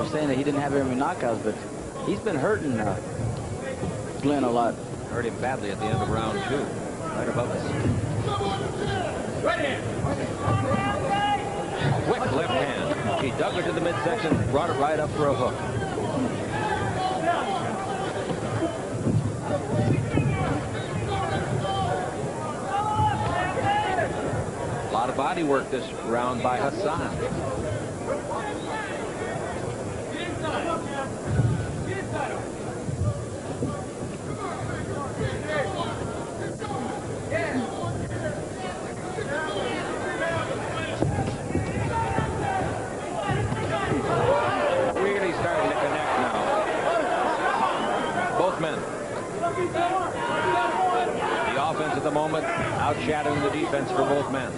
for saying that he didn't have very many knockouts, but he's been hurting Glenn a lot. Hurt him badly at the end of round 2. Right above us. Quick left hand. He dug it to the midsection, brought it right up for a hook. A lot of body work this round by Hassan. Really starting to connect now. Both men. The offense at the moment outshadowing the defense for both men.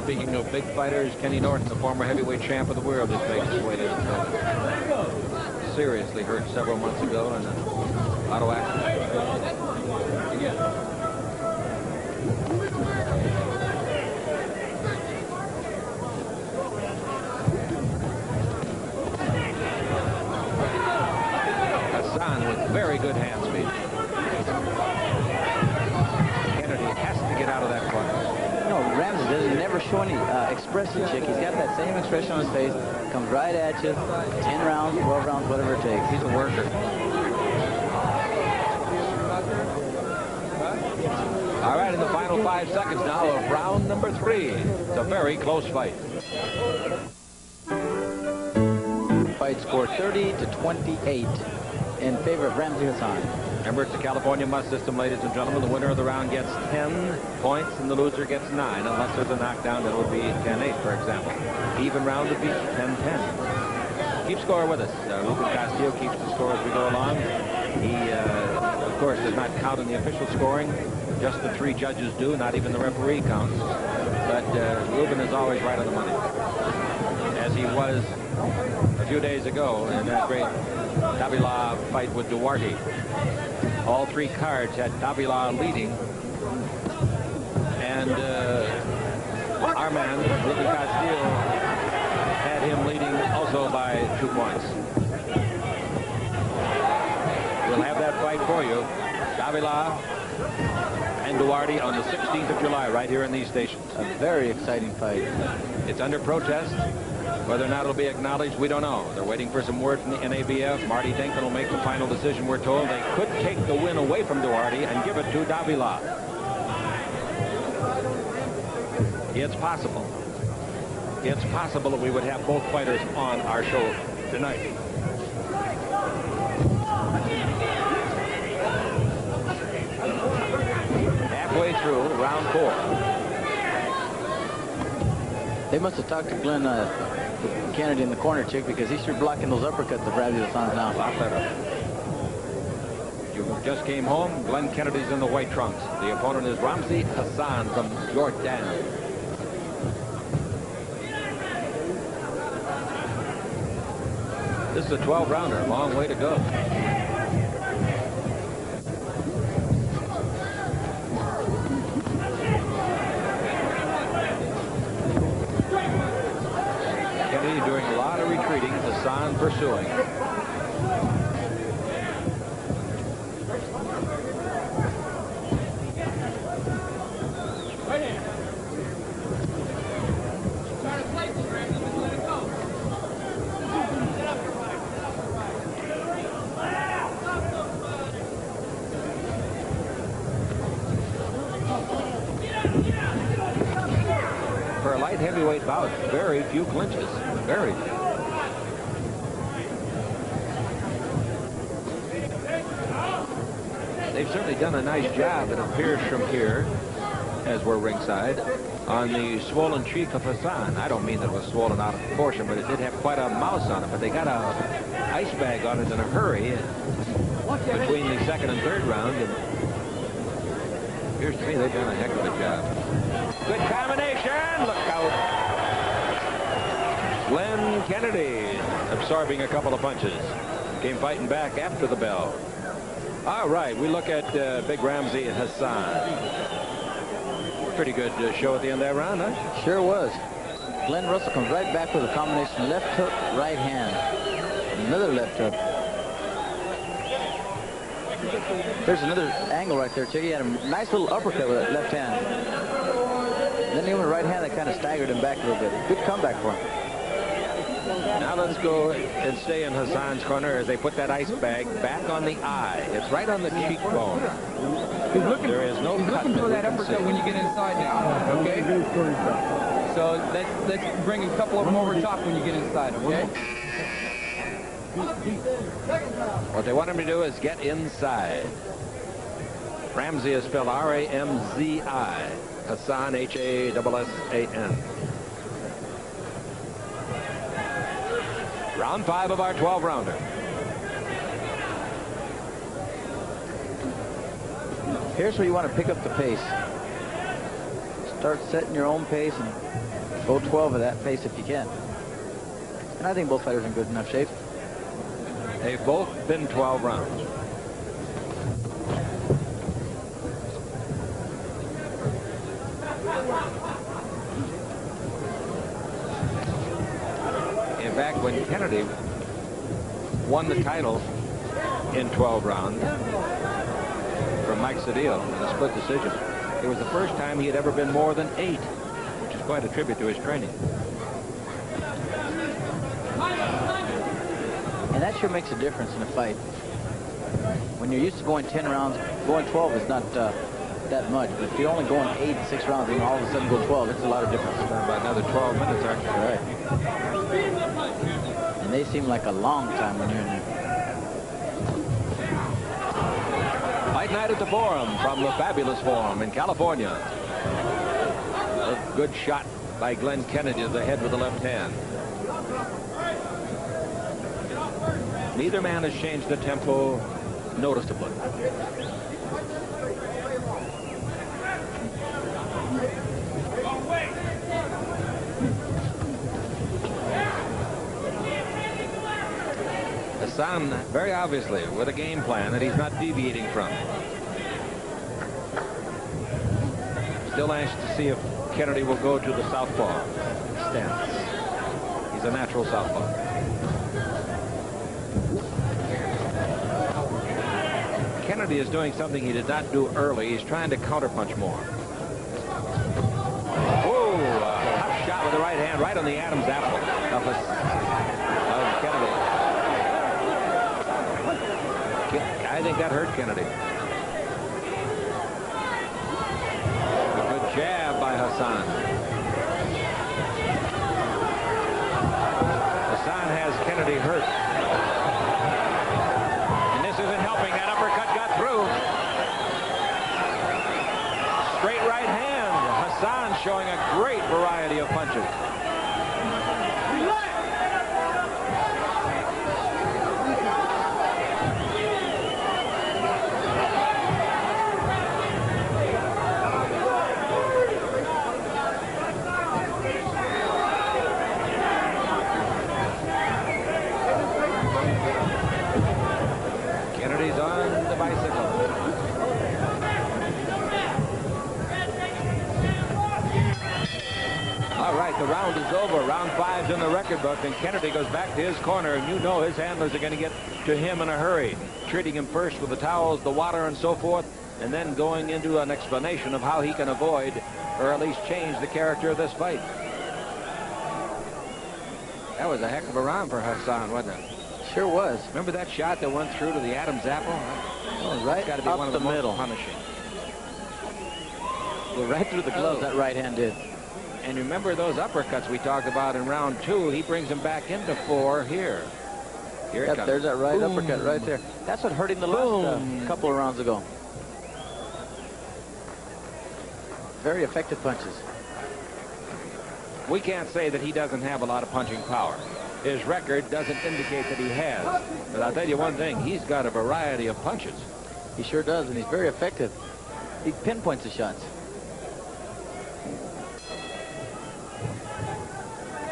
Speaking of big fighters, Kenny Norton, the former heavyweight champ of the world, just makes his way to the building. Seriously hurt several months ago in an auto accident. Hassan with very good hand speed. Kennedy has to get out of that corner. No, Ramzi doesn't never show any expression, chick. He's got that same expression on his face. Comes right at you. 10 rounds, 12 rounds, whatever it takes. He's a worker. All right, in the final 5 seconds now of round number 3. It's a very close fight. Fight score 30-28 in favor of Ramzi Hassan. Remember, it's the California must system, ladies and gentlemen. The winner of the round gets 10 points, and the loser gets 9, unless there's a knockdown that would be 10-8, for example. Even round would be 10-10. Keep score with us. Ruben Castillo keeps the score as we go along. He, of course, does not count in the official scoring. Just the 3 judges do, not even the referee counts. But Ruben is always right on the money, as he was a few days ago in that great Davila fight with Duarte. All 3 cards had Davila leading, and our man, Ruben Castillo, had him leading also by 2 points. We'll have that fight for you. Davila and Duarte on the 16th of July right here in these stations. A very exciting fight. It's under protest. Whether or not it'll be acknowledged, we don't know. They're waiting for some word from the NABF. Marty Dinkman will make the final decision, we're told. They could take the win away from Duarte and give it to Davila. It's possible. It's possible that we would have both fighters on our show tonight. Halfway through round 4. They must have talked to Glenn Kennedy in the corner, chick, because he's sure blocking those uppercuts of Ramzi Hassan's now. A lot better. You just came home. Glenn Kennedy's in the white trunks. The opponent is Ramzi Hassan from Jordan. This is a 12-rounder. A long way to go. Doing a lot of retreating, Hassan pursuing. For a light heavyweight bout, very few clinches. Very few. They've certainly done a nice job, it appears from here, as we're ringside, on the swollen cheek of Hassan. I don't mean that it was swollen out of proportion, but it did have quite a mouse on it. But they got a ice bag on it in a hurry between the 2nd and 3rd round. And it appears to me they've done a heck of a job. Good combination. Look out. Glenn Kennedy absorbing a couple of punches. Came fighting back after the bell. All right, we look at big Ramzi Hassan. Pretty good show at the end of that round, huh? Sure was. Glenn Russell comes right back with a combination left hook, right hand. Another left hook. There's another angle right there, Chick. He had a nice little uppercut with that left hand. And then he went right hand that kind of staggered him back a little bit. Good comeback for him. Now let's go and stay in Hassan's corner as they put that ice bag back on the eye. It's right on the cheekbone. There is no cut. Looking for that uppercut when you get inside now, okay? So let's bring a couple of them over top when you get inside, okay? What they want him to do is get inside. Ramzi is spelled R-A-M-Z-I. Hassan, H-A-S-S-A-N. Round 5 of our 12-rounder. Here's where you want to pick up the pace. Start setting your own pace and go 12 at that pace if you can. And I think both fighters are in good enough shape. They've both been 12 rounds. In fact, when Kennedy won the title in 12 rounds from Mike Cedillo in a split decision, it was the first time he had ever been more than 8, which is quite a tribute to his training. And that sure makes a difference in a fight. When you're used to going 10 rounds, going 12 is not that much. But if you're only going 8, 6 rounds, and all of a sudden go 12, it's a lot of difference. About another 12 minutes, aren't you? Right. And they seem like a long time when you're in there. Fight night at the Forum from the fabulous Forum in California. A good shot by Glenn Kennedy to the head with the left hand. Neither man has changed the tempo noticeably. Hassan, very obviously, with a game plan that he's not deviating from. Still anxious to see if Kennedy will go to the southpaw stance. He's a natural southpaw. Kennedy is doing something he did not do early. He's trying to counterpunch more. Oh, a tough shot with the right hand, right on the Adam's apple of Kennedy. I think that hurt Kennedy. A good jab by Hassan. Hassan has Kennedy hurt. And this isn't helping. That uppercut got through. Straight right hand. Hassan showing a great variety of punches. The round is over. Round 5's in the record book, and Kennedy goes back to his corner, and you know his handlers are going to get to him in a hurry, treating him first with the towels, the water, and so forth, and then going into an explanation of how he can avoid or at least change the character of this fight. That was a heck of a round for Hassan, wasn't it? Sure was. Remember that shot that went through to the Adam's apple? Oh, right got to be up one of the the middle. most punishing. Well, right through the gloves, that right hand did. And remember those uppercuts we talked about in round 2. He brings them back into 4 here. Here it comes. There's that right Boom. uppercut right there. That's what hurt him the last couple of rounds ago. Very effective punches. We can't say that he doesn't have a lot of punching power. His record doesn't indicate that he has. But I'll tell you one thing, he's got a variety of punches. He sure does, and he's very effective. He pinpoints the shots.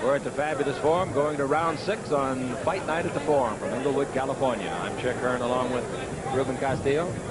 We're at the fabulous Forum, going to round 6 on Fight Night at the Forum from Inglewood, California. I'm Chick Hearn along with Ruben Castillo.